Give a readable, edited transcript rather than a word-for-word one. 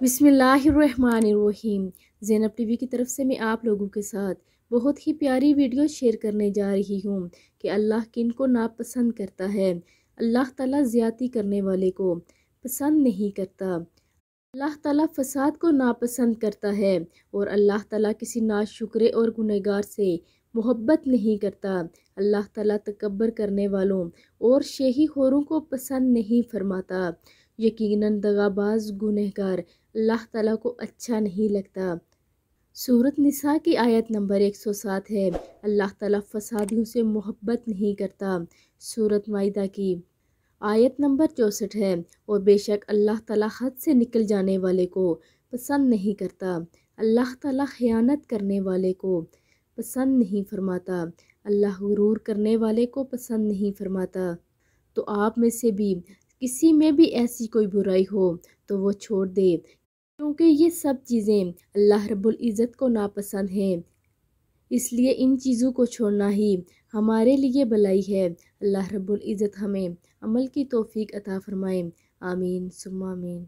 बिस्मिल्लाहिर्रहमानिर्रहीम। ज़ैनब टीवी की तरफ से मैं आप लोगों के साथ बहुत ही प्यारी वीडियो शेयर करने जा रही हूँ कि अल्लाह किन को नापसंद करता है। अल्लाह ताला ज़्यादती करने वाले को पसंद नहीं करता। अल्लाह ताला फसाद को नापसंद करता है और अल्लाह ताला किसी नाशुक्रे और गुनहगार से मोहब्बत नहीं करता। अल्लाह ताला तकब्बर करने वालों और शेही खोरों को पसंद नहीं फरमाता। यकीनन दगाबाज गुनहगार अल्लाह ताला को अच्छा नहीं लगता। सूरत निसा की आयत नंबर 107 है, अल्लाह ताला फसादियों से मोहब्बत नहीं करता। सूरत माइदा की आयत नंबर 64 है, और बेशक अल्लाह ताला हद से निकल जाने वाले को पसंद नहीं करता। अल्लाह ताला खयानत करने वाले को पसंद नहीं फरमाता। अल्लाह गुरूर करने वाले को पसंद नहीं फरमाता। तो आप में से भी किसी में भी ऐसी कोई बुराई हो तो वो छोड़ दे, क्योंकि ये सब चीज़ें अल्लाह रब्बुल इज़्ज़त को नापसंद हैं। इसलिए इन चीज़ों को छोड़ना ही हमारे लिए भलाई है। अल्लाह रब्बुल इज़्ज़त हमें अमल की तौफीक अता फरमाए। आमीन सुम्मा आमीन।